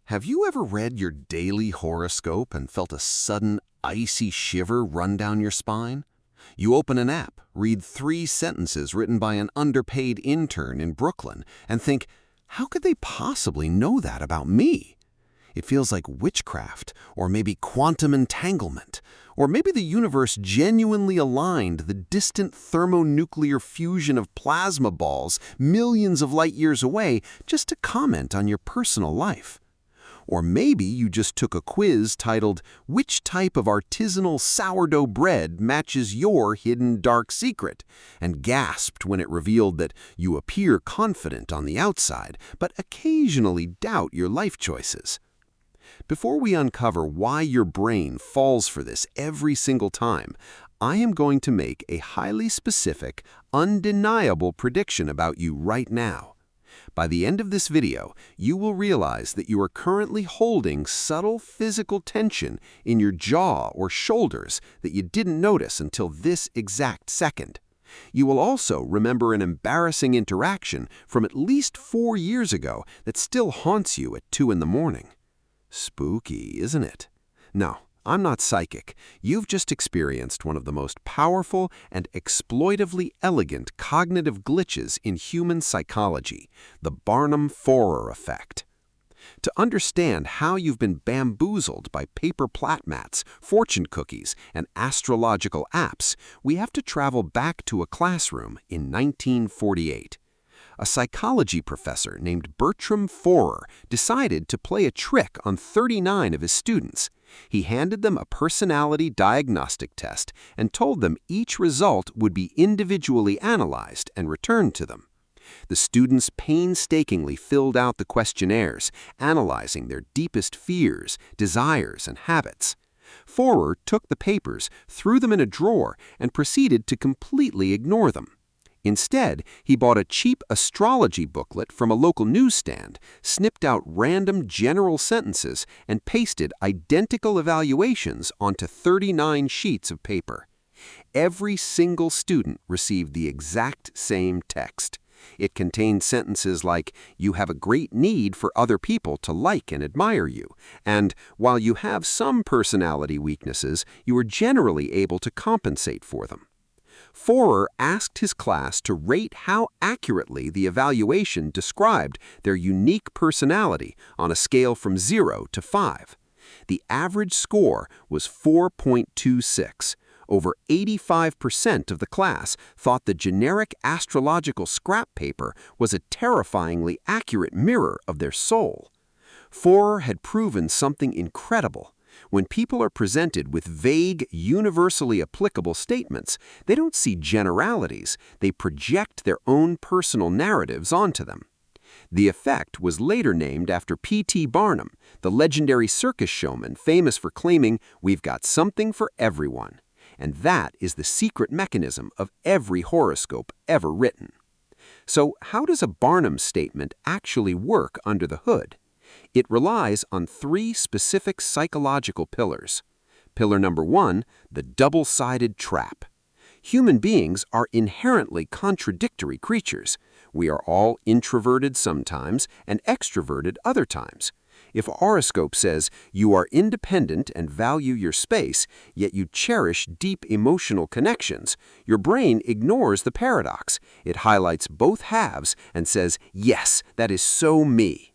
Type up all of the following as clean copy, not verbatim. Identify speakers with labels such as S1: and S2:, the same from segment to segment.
S1: Have you ever read your daily horoscope and felt a sudden icy shiver run down your spine? You open an app, read 3 sentences written by an underpaid intern in Brooklyn, and think, how could they possibly know that about me? It feels like witchcraft, or maybe quantum entanglement, or maybe the universe genuinely aligned the distant thermonuclear fusion of plasma balls millions of light years away just to comment on your personal life. Or maybe you just took a quiz titled, "Which type of artisanal sourdough bread matches your hidden dark secret?" and gasped when it revealed that you appear confident on the outside, but occasionally doubt your life choices. Before we uncover why your brain falls for this every single time, I am going to make a highly specific, undeniable prediction about you right now. By the end of this video, you will realize that you are currently holding subtle physical tension in your jaw or shoulders that you didn't notice until this exact second. You will also remember an embarrassing interaction from at least 4 years ago that still haunts you at 2 in the morning. Spooky, isn't it? No, I'm not psychic. You've just experienced one of the most powerful and exploitively elegant cognitive glitches in human psychology, the Barnum-Forer Effect. To understand how you've been bamboozled by paper plat mats, fortune cookies, and astrological apps, we have to travel back to a classroom in 1948. A psychology professor named Bertram Forer decided to play a trick on 39 of his students. He handed them a personality diagnostic test and told them each result would be individually analyzed and returned to them. The students painstakingly filled out the questionnaires, analyzing their deepest fears, desires, and habits. Forer took the papers, threw them in a drawer, and proceeded to completely ignore them. Instead, he bought a cheap astrology booklet from a local newsstand, snipped out random general sentences, and pasted identical evaluations onto 39 sheets of paper. Every single student received the exact same text. It contained sentences like, "You have a great need for other people to like and admire you," and "While you have some personality weaknesses, you are generally able to compensate for them." Forer asked his class to rate how accurately the evaluation described their unique personality on a scale from 0 to 5. The average score was 4.26. Over 85% of the class thought the generic astrological scrap paper was a terrifyingly accurate mirror of their soul. Forer had proven something incredible. When people are presented with vague, universally applicable statements, they don't see generalities, they project their own personal narratives onto them. The effect was later named after P.T. Barnum, the legendary circus showman famous for claiming, "We've got something for everyone." And that is the secret mechanism of every horoscope ever written. So how does a Barnum statement actually work under the hood? It relies on 3 specific psychological pillars. Pillar number 1, the double-sided trap. Human beings are inherently contradictory creatures. We are all introverted sometimes and extroverted other times. If a horoscope says you are independent and value your space, yet you cherish deep emotional connections, your brain ignores the paradox. It highlights both halves and says, "Yes, that is so me."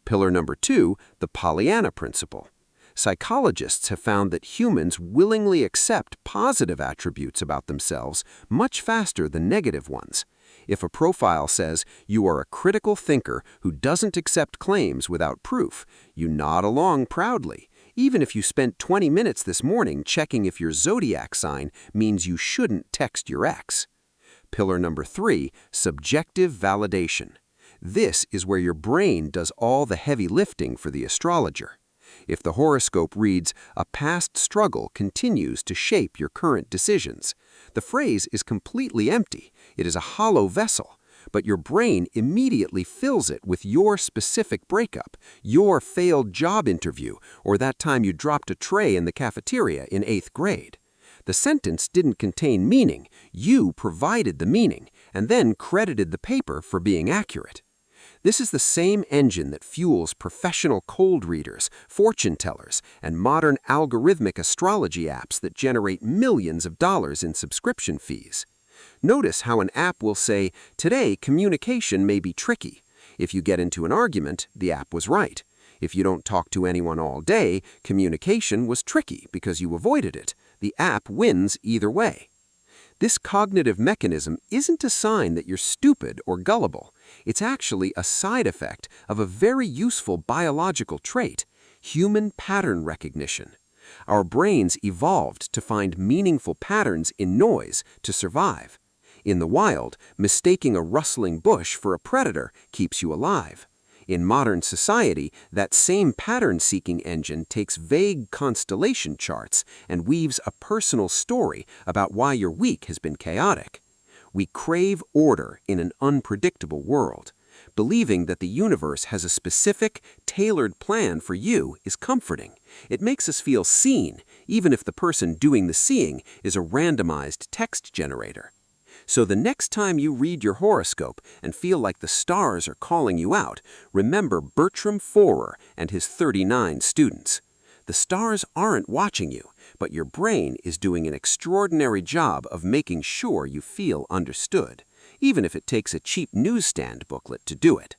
S1: Pillar number 2, the Pollyanna principle. Psychologists have found that humans willingly accept positive attributes about themselves much faster than negative ones. If a profile says you are a critical thinker who doesn't accept claims without proof, you nod along proudly, even if you spent 20 minutes this morning checking if your zodiac sign means you shouldn't text your ex. Pillar number 3, subjective validation. This is where your brain does all the heavy lifting for the astrologer. If the horoscope reads, "A past struggle continues to shape your current decisions," the phrase is completely empty. It is a hollow vessel, but your brain immediately fills it with your specific breakup, your failed job interview, or that time you dropped a tray in the cafeteria in 8th grade. The sentence didn't contain meaning. You provided the meaning, and then credited the paper for being accurate.
S2: This is the same engine that fuels professional cold readers, fortune tellers, and modern algorithmic astrology apps that generate millions of dollars in subscription fees. Notice how an app will say, "Today, communication may be tricky." If you get into an argument, the app was right. If you don't talk to anyone all day, communication was tricky because you avoided it. The app wins either way. This cognitive mechanism isn't a sign that you're stupid or gullible. It's actually a side effect of a very useful biological trait, human pattern recognition. Our brains evolved to find meaningful patterns in noise to survive. In the wild, mistaking a rustling bush for a predator keeps you alive. In modern society, that same pattern-seeking engine takes vague constellation charts and weaves a personal story about why your week has been chaotic. We crave order in an unpredictable world. Believing that the universe has a specific, tailored plan for you is comforting. It makes us feel seen, even if the person doing the seeing is a randomized text generator. So the next time you read your horoscope and feel like the stars are calling you out, remember Bertram Forer and his 39 students. The stars aren't watching you, but your brain is doing an extraordinary job of making sure you feel understood, even if it takes a cheap newsstand booklet to do it.